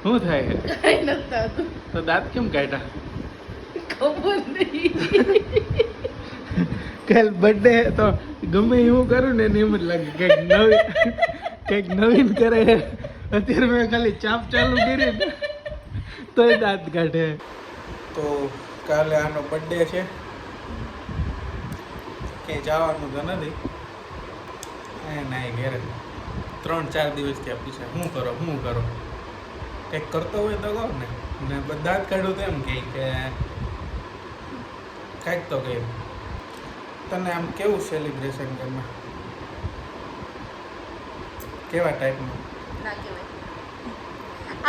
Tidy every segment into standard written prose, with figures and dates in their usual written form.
શું થાય છે? કઈ નથી થતું. તો દાંત કેમ કાઢ્યા? ખબર નહીં. કાલ બર્થડે તો ગમે એવું કરું ને એને એમ જ લાગે કંઈક નવીન કરે. અત્યારે મેં ખાલી ચાપ ચાલુ કરી ને તોય દાંત કાઢે. તો કાલે આનો બર્થડે છે, ક્યાંય જવાનું તો નથી. ના ઘેરે 3-4 દિવસ ત્યાં પૂછે શું કરો કંઈક કરતો હોય તો કહો ને બધા જ કાઢું તો એમ કહે કે કાંઈક તો કહે. તને આમ કેવું સેલિબ્રેશન કરવા, કેવા ટાઈપનું? ના કહેવાય.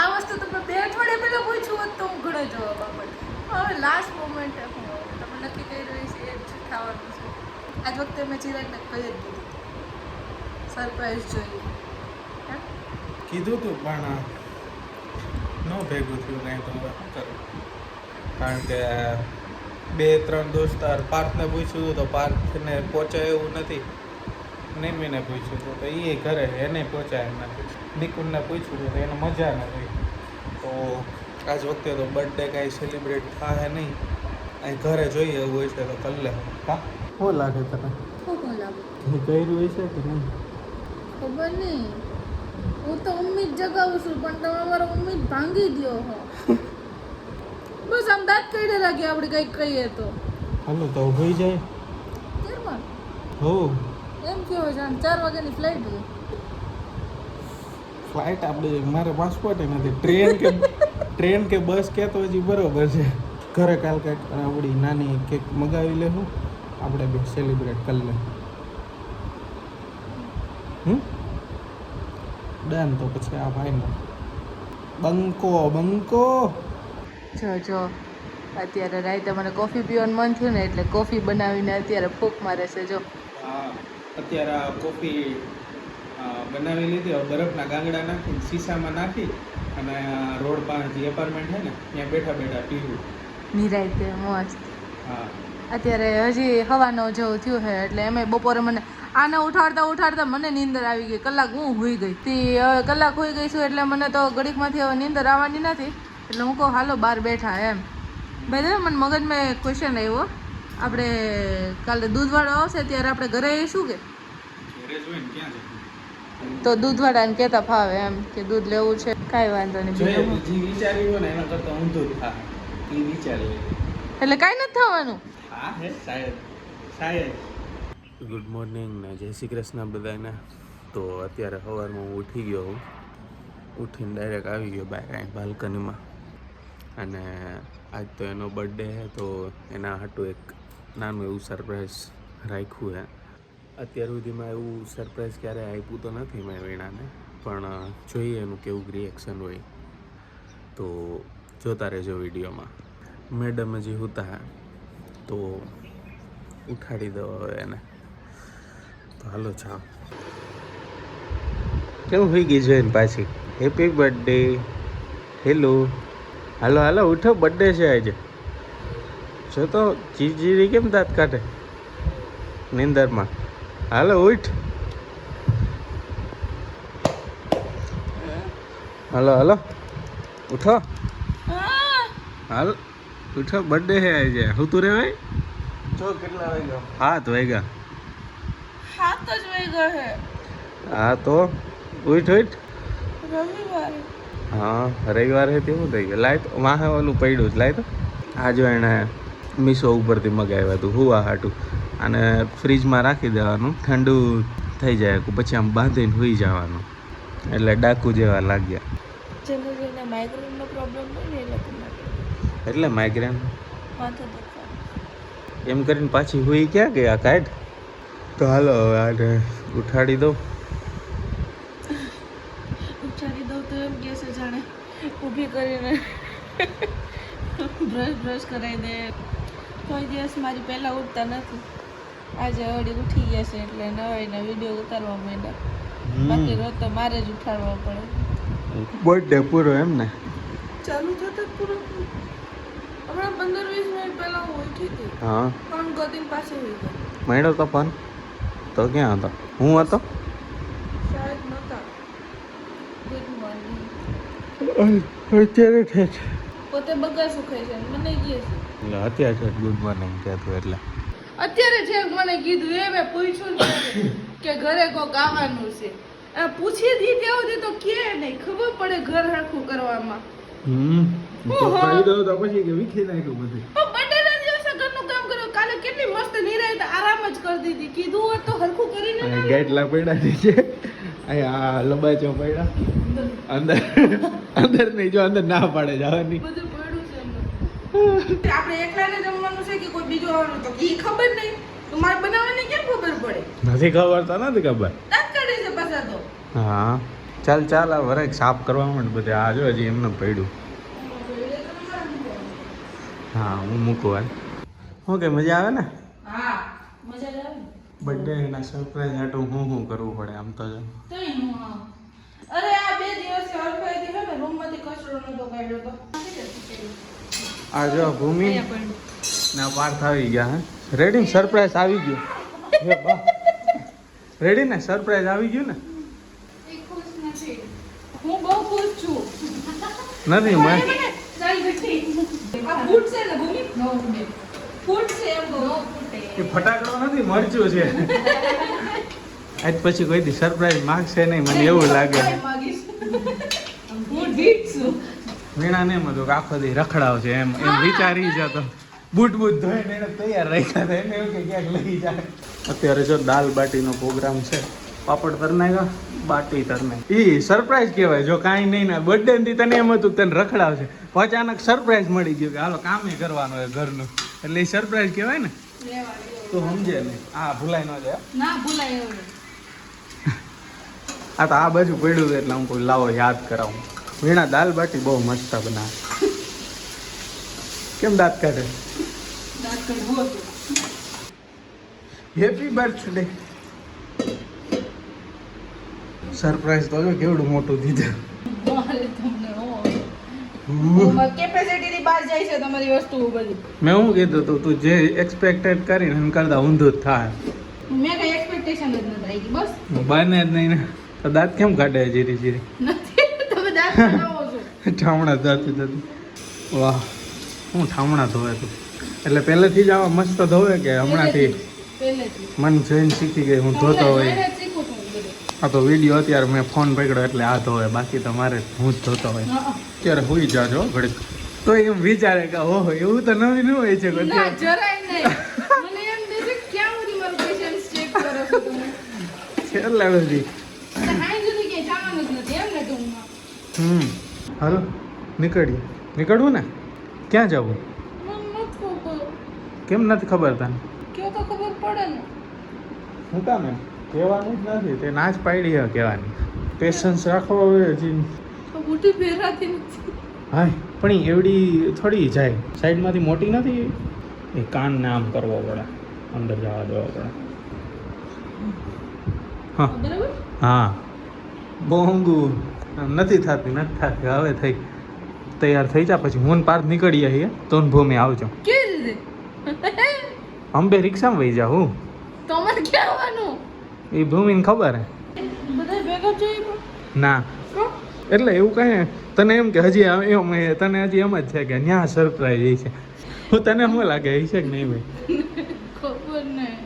આ વસ્તુ તમે 2 અઠવાડિયા પહેલા પૂછ્યું હોત તો હું ઘણો જવાબ આપત. હવે લાસ્ટ મોમેન્ટ તમે નક્કી કરી રહી છે એ જ થવાનું છે. આજ વખતે મેં ચિરાગને કહી જ દીધું સરપ્રાઈઝ જોઈએ. કીધું તું પણ ન ભેગું થયું કાંઈ. તો હવે શું કરું? કારણ કે 2-3 દોસ્તાર પાર્થને પૂછ્યું હતું તો પાર્થને પહોંચાય એવું નથી. નિમીને પૂછ્યું હતું તો એ ઘરે એને પહોંચાય એમ નથી. નિકુંજને પૂછ્યું હતું તો એને મજા નથી. તો આજ વખતે તો બર્થડે કાંઈ સેલિબ્રેટ થાય નહીં. અહીં ઘરે જોઈએ એવું હોય છે તો કરી લે. હા શું લાગે તને? શું લાગે? કર્યું હોય છે કે નહીં ખબર નહીં. હું તો ઉમ્મીદ જગાવું છું પણ તમે મારો ઉમ્મીદ ભાંગી દો હો. બસ આમ દાંત કાઢે લાગે આપણે કંઈક કહીએ તો. હાલો તો હોઈ જાય. કેરમાં હો એમ કેવો છે? આમ 4 વાગ્યાની ફ્લાઇટ છે. ફ્લાઇટ આપણે મારે પાસપોર્ટ નથી. ટ્રેન કે બસ કે તો હજી બરોબર છે. ઘરે કાલ કંઈક આપણી નાની કેક મગાવી લેવું, આપણે બી સેલિબ્રેટ કરી લે. ડન. તો પછી આ ફાઇનલ. બંકો જો અત્યારે રાતે મને કોફી પીવાનું મન થયું ને એટલે કોફી બનાવીને અત્યારે ફૂંક મારે છે. જો અત્યારે આ કોફી બનાવી લીધી. હવે બરફના ગાંગડા નાખી શીશામાં નાખી અને રોડ પાસે જે એપાર્ટમેન્ટ છે ને ત્યાં બેઠા પીવું. નિરાતે મસ્ત. હા અત્યારે હજી હવાનો જેવું થયું છે એટલે એમ બપોરે મને આને ઉઠાડતા મને નીંદર આવી ગઈ. કલાક હું હોઈ ગઈ તી. હવે કલાક હોઈ ગઈ છું એટલે મને તો ઘડીકમાંથી હવે નીંદર આવવાની નથી. એટલે હું કહું હાલો બહાર બેઠા એમ. ભાઈ મને મગજમાં ક્વેશ્ચન આવ્યો. આપણે કાલે દૂધવાળો આવશે ત્યારે આપણે ઘરે આવીશું કે? તો દૂધવાળાને કહેતા ફાવે એમ કે દૂધ લેવું છે. કાંઈ વાંધો નહીં. વિચાર્યું ને એના કરતા ઊંધું થાય. એ વિચારી એટલે કાંઈ નથી થવાનું. હા હે શાયદ. ગુડ મોર્નિંગ ને જય શ્રી કૃષ્ણ બધાને. તો અત્યારે સવારમાં હું ઉઠી ગયો હું. ઉઠીને ડાયરેક્ટ આવી ગયો બહાર અહીં બાલ્કનીમાં. અને આજ તો એનો બર્થડે છે તો એના હાટું એક નાનું એવું સરપ્રાઈઝ રાખ્યું છે. અત્યાર સુધીમાં એવું સરપ્રાઈઝ ક્યારેય આપ્યું તો નથી મેં વીણાને, પણ જોઈએ એનું કેવું રિએક્શન હોય. તો જોતા રહેજો વિડીયોમાં. મેડમ હજી હુતા તો ઉઠાડી દો હવે એને. તો હાલો ચાલો. કેવું હોઈ ગઈ જોઈને પાછી? Happy birthday. હેલો હાલો ઉઠો, બર્થડે છે આજે. જો તો જીરી કેમ દાંત કાઢે નીંદરમાં. હાલો ઉઠ. હાલો ઉઠો. હાલ ઉઠો, બર્થડે છે આજે. હું તું રે ભાઈ જો કેટલા વાગ્યા? 7 વાગ્યા. 7 જ વાગ્યા છે. હા તો ઉઠ. રવિવારે. હા રવિવાર છે તેવું થઈ ગયું. લાય તો વાહે ઓલું પડ્યું જ. લાય તો આ જો એણે મીશો ઉપરથી મગાવ્યા હતું હુવા હાટું. અને ફ્રીજમાં રાખી દેવાનું, ઠંડુ થઈ જાય પછી આમ બાંધીને સુઈ જવાનું. એટલે ડાકુ જેવા લાગ્યા. જેને માઇગ્રેનનો પ્રોબ્લેમ હોય ને એ લોકો માટે. એટલે માઇગ્રેન માથું દુખવાનું. એમ કરીને પાછી હુઈ ક્યાં ગયા કાઢ. તો હાલો હવે આને ઉઠાડી દઉં. ઉઠાડી દઉં તો એમ કહે છે જાણે ઊભી કરીને બ્રશ કરાવી દે. કોઈ દિવસ મારી પહેલાં ઉઠતા નથી. આજે અડી ઉઠી ગયા છે એટલે નવાઈના વિડીયો ઉતારવા માંડ્યા. બાકી રોજ તો મારે જ ઉઠાડવા પડે. બર્થડે પૂરો એમ ને? ચાલુ થતા પૂરો. હમણાં 15-20 મિનિટ પહેલા હું ઉઠી હતી. હા ફોન ગોતીને પાછી હોઈ ગઈ. મળ્યો તો ફોન તો ક્યાં હતો? હું હતો શાયદ નહોતા. Good morning. અત્યારે ઠેઠ પોતે બગાસું ખાય છે અને મને કહે છે એટલે અત્યારે ઠેઠ ગુડ મોર્નિંગ કહેતું એટલે અત્યારે છે મને કીધું એ મેં પૂછ્યું ને કે ઘરે કોક આવવાનું છે અને પૂછી દી તેવું દી તો કે નહીં ખબર પડે ઘર હરખું કરવામાં તો કહી દઉં તો પછી કે વિખી નાખ્યું બધું પણ બર્થડે દિવસે ઘરનું કામ કર્યું કાલે કેટલી મસ્ત નિરાયત આરામ જ કરી દીધી કીધું હોત તો હરખું કરીને ના ગેટલા પડ્યા છે આ લંબાચો પડ્યા અંદર અંદર નહીં જો અંદર ના પાડે જવાની બધું પડ્યું છે અંદર. આપણે એકલાને જમવાનું છે કે કોઈ બીજું આવવાનું તો ઈ ખબર નહીં તો મારે બનાવવાની કેમ ખબર પડે નથી ખબર તો નથી ખબર દાંત કાઢે છે પાછા તો હા ચાલ ચાલ આ વરેક સાફ કરવા માંડ બધે આ જો હજી એમને પડ્યું હા હું મૂકું હાલ શું કે મજા આવે ને હા મજા જ આવે ને. બર્થડે એના સરપ્રાઈઝ હાટું હું કરવું પડે આમ તો જો તઈ નું આવ. અરે આ બે દિવસે હરફાઈથી હે ને રૂમમાંથી કચરો નતો કાઢ્યો તો આ જો ભૂમિ ના પાર્થ આવી ગયા હે રેડી સરપ્રાઈઝ આવી ગયું રેડી ને સરપ્રાઈઝ આવી ગયું ને એ ખુશ નથી હું બહુ ખુશ છું નથી મેં ચાલ બેટી આ ફૂટ છે ને ભૂમિ નો ફૂટે ફૂટ છે એમ તો નો ફૂટે એ ફટાકડો નથી મરચું છે આજ પછી કોઈ દી સરપ્રાઈઝ માંગશે નહીં મને એવું લાગે માગીશ હું ઢીટ છું વીણા ને એમ હતું કે આખો દી રખડાવશે એમ એમ વિચારી જતો બૂટ બૂટ ધોઈને એને તૈયાર રાખ્યા હતા એને એવું કે ક્યાંક લઈ જાય અત્યારે જો દાલ બાટીનો પ્રોગ્રામ છે પાપડ તરનાવ્યા બાટી તરનાઈ એ સરપ્રાઈઝ કહેવાય જો કાંઈ નહીં ના બર્થડે થી તને એમ હતું કે તને રખડાવશે અચાનક સરપ્રાઈઝ મળી ગયું કે હાલો કામે કરવાનું હોય ઘરનું એટલે એ સરપ્રાઈઝ કહેવાય ને તો સમજે ને આ ભૂલાઈ ન જાય ના ભૂલાય એવું આ તો આ બાજુ પડ્યું છે એટલે હું કોઈ લાવો યાદ કરાવું વીણા દાલ બાટી બહુ મસ્ત બનાવે કેમ દાંત કાઢે દાંત કાઢવો હતો હેપી બર્થડે સરપ્રાઈઝ તો જો કેવડું મોટું દીધું મારે તમને કેપેસિટીની બહાર જાય છે તમારી વસ્તુઓ બધી મેં હું કીધું તું જે એક્સપેક્ટેડ કરીને એમ કરતા ઊંધું જ થાય મેં કઈ એક્સપેક્ટેશન જ નથી રાખી બસ બને જ નહીં ને તો દાંત કેમ કાઢે જીરી જીરી નથી તમે દાંત કાઢવો છો ઠામણા ધોતી ધોતી વાહ હું ઠામણા ધોવે તું એટલે પહેલેથી જ આવા મસ્ત ધોવે કે હમણાંથી પહેલેથી મન જોઈને શીખી ગઈ હું ધોતો હોય મહેનત શીખું છું બધું. આ તો વિડીયો અત્યારે મેં ફોન પકડ્યો એટલે આ ધોવે બાકી તો મારે હું જ ધોતો હોય હા. અત્યારે હુઈ જાજો ઘડીક તો એમ વિચારે કે ઓહો એવું તો નવી ન હોય છે કોઈ ના જરાય નહીં મને એમ થશે કે ક્યાં સુધી મારું પેશન્સ ચેક કરો છો તમે છેલ્લે બધી અને હાઈ સુધી ક્યાંય જવાનું જ નથી એમ ને ટૂંકમાં હાલો નીકળીએ નીકળવું ને ક્યાં જવું મને નથી ખબર કેમ નથી ખબર તને કયો તો ખબર પડે ને હું કામ એમ કહેવાનું જ નથી તે નાચ પાડી હે કહેવાની પેશન્સ રાખો હવે હજી તો બુટી પહેરાતી નથી હાય પણ ઈ એવડી થોડી જાય સાઈડમાંથી મોટી નથી એ કાનને આમ કરવો પડે અંદર જવા દેવો પડે હા બરાબર હા બહુ ઊંઘું નથી થતી હવે થઈ તૈયાર થઈ જા પછી હું પાર્થ નીકળીએ છીએ તો ભૂમિ આવજો કેવી રીતે અંબે રિક્ષામાં વહી જા હું તમારે ક્યાં આવવાનું એ ભૂમિને ખબર હે બધા ભેગા જોઈએ પણ ના એટલે એવું કહે તને એમ કે હજી એમ તને હજી એમ જ છે કે ન્યા સરપ્રાઈઝ છે હું તને શું લાગે એ છે કે નહીં ભાઈ ખબર નહીં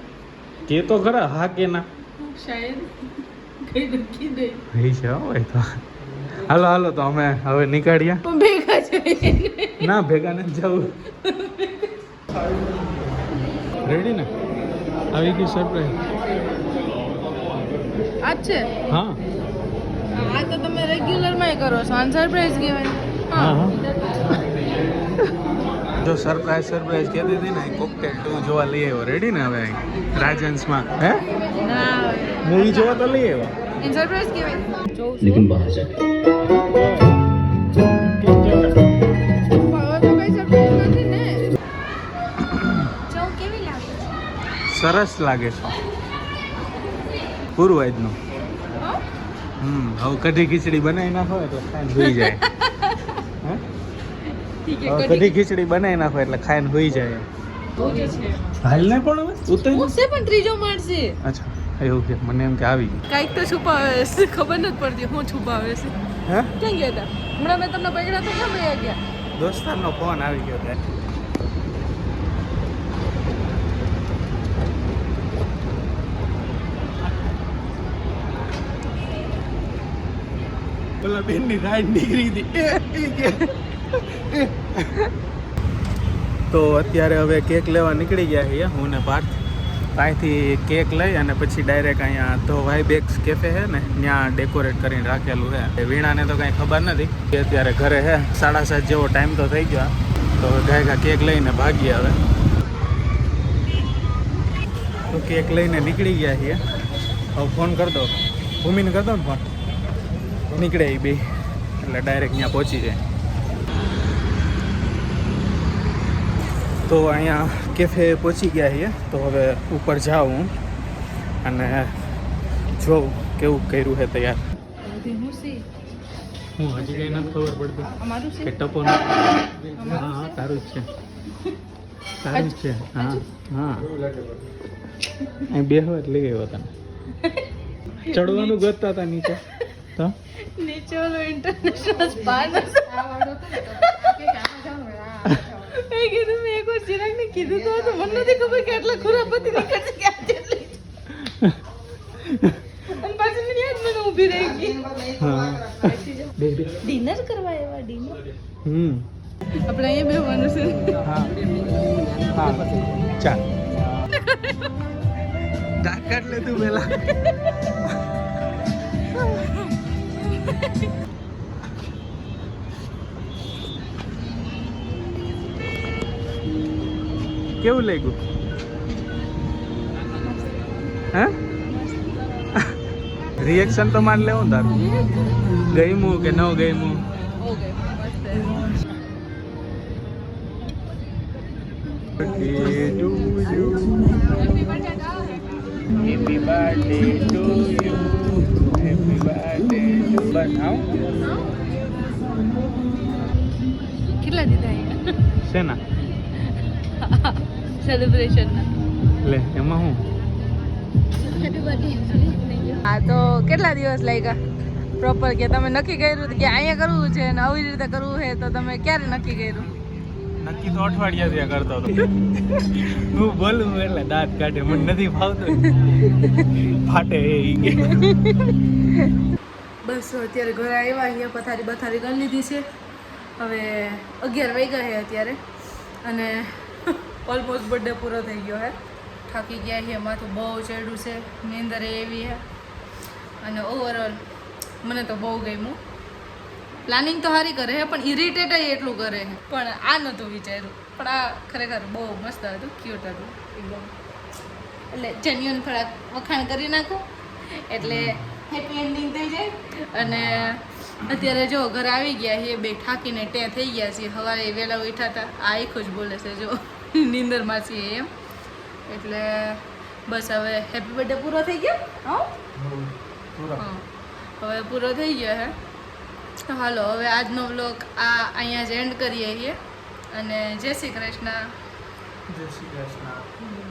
કે તો ખરા હા કે ના શાયદ કઈ નક્કી નહીં એ છે હોય તો હાલો હાલો તો અમે હવે નીકળ્યા પણ ભેગા જોઈએ ના ભેગા નથી જવું રેડી ને આવી ગઈ સરપ્રાઈઝ આ છે હા આ તો તમે રેગ્યુલર માં કરો છો આન સરપ્રાઈઝ કહેવાય હા જો સરપ્રાઈઝ કહેતી હતી ને કોકટેલ 2 જોવા લઈ આવ્યો રેડી ને હવે રાજન્સમાં હે ના મૂવી જોવા તો લઈ આવ્યો ઇન સરપ્રાઈઝ કહેવાય જોઉં છું लेकिन बाहर जाके હવે તો કઈ સરપ્રાઈઝ નથી ને જો કેવી લાગે સરસ લાગે છે પૂર્વાજનું હા હવે કઢી ખીચડી બનાવી નાખો એટલે ખાઈને હોઈ જાય હે ઠીક હવે કઢી ખીચડી બનાવી નાખો એટલે ખાઈને હોઈ જાય હાલ ને પણ હવે ઉતરી ઉસે પણ ત્રીજો મળશે અચ્છા એવું કે મને એમ કે આવી ગયું કાંઈક તો છુપાવે છે ખબર નથી પડતી હું છુપાવે છે હે ક્યાં ગયા હતા હમણાં મેં તમને પકડ્યા તો ક્યાં વયા ગયા દોસ્તારનો ફોન આવી ગયો ત્યાં પેલા બેનની રાઈડ નીકળી હતી તો અત્યારે હવે કેક લેવા નીકળી ગયા છીએ હું ને પાર્થ ત્યાંથી કેક લઈ અને પછી ડાયરેક્ટ અહીંયા ધ વાઇબેક્સ કેફે છે ને ત્યાં ડેકોરેટ કરીને રાખેલું છે વીણાને તો કાંઈ ખબર નથી કે અત્યારે ઘરે છે 7:30 જેવો ટાઈમ તો થઈ ગયો તો ગાયકા કેક લઈને ભાગીએ હવે તો કેક લઈને નીકળી ગયા છીએ હવે ફોન કરી દો ભૂમિને કરી દો ને ફોન નીકળે એ બે એટલે ડાયરેક્ટ ત્યાં પહોંચી જાય તો અહીંયા કેફે પહોંચી ગયા છીએ તો હવે ઉપર જાઉં અને જોઉં કેવું કર્યું છે તૈયાર હું હજી કંઈ નથી ખબર પડતી કે ટપો હા તારું જ છે તારું જ છે હા હા અહીં બેહવા એટલે ગયો તને ચડવાનું ગોતતા હતા નીચે તો નીચે ઓલો ઇન્ટરનેશનલ સ્પા મેં કીધું મેં એક વાર ચિરાગને કીધું તો હતું મને નથી ખબર કે આટલા ખુરાપતિ નીકળશે કે આજે અને પાછી મને યાદ મને ઊભી રહી ગઈ હા ડિનર કરવા આવ્યા ડિનર આપણે અહીંયા બેસવાનું છે હા હા ચાલ કાટ લે તું પેલા કેવું લાગ્યું હે રિએક્શન તો માન લેવું તારું ગઈમું કે ન ગઈમું Happy birthday to you. Happy birthday to you. કેટલા દીધા અહીંયા શેના સેલિબ્રેશનના લે એમાં હું હેપી બર્થડે હા તો કેટલા દિવસ લાગ્યા પ્રોપર કે તમે નક્કી કર્યું કે અહીંયા કરવું છે અને આવી રીતે કરવું છે તો તમે ક્યારે નક્કી કર્યું નક્કી તો અઠવાડિયા થયા કરતો હતો હું બોલું એટલે દાંત કાઢે મને નથી ફાવતું ફાટે એ બસ અત્યારે ઘરે આવ્યા અહીંયા પથારી બથારી કરી લીધી છે હવે 11 વાગ્યા છે અત્યારે અને ઓલમોસ્ટ બર્થડે પૂરો થઈ ગયો હે થાકી ગયા છે માથું બહુ ચડ્યું છે નીંદર એવી છે અને ઓવરઓલ મને તો બહુ ગમ્યું પ્લાનિંગ તો સારી કરે છે પણ ઇરિટેટ એટલું કરે છે પણ આ નહોતું વિચાર્યું પણ આ ખરેખર બહુ મસ્ત હતું ક્યુટ હતું એકદમ એટલે જેન્યુઅન થોડાક વખાણ કરી નાખું એટલે હેપી એન્ડિંગ થઈ જાય અને અત્યારે જો ઘરે આવી ગયા છે બે થાકીને ત્યાં થઈ ગયા છીએ સવારે વહેલા ઉઠ્યા હતા આ આખું જ બોલે છે જો નીંદરમાં છીએ એમ એટલે બસ હવે હેપી બર્થડે પૂરો થઈ ગયો હા હવે પૂરો થઈ ગયો હે તો હાલો હવે આજનો વ્લોગ આ અહીંયા જ એન્ડ કરીએ છીએ અને જય શ્રી કૃષ્ણ જય શ્રી કૃષ્ણ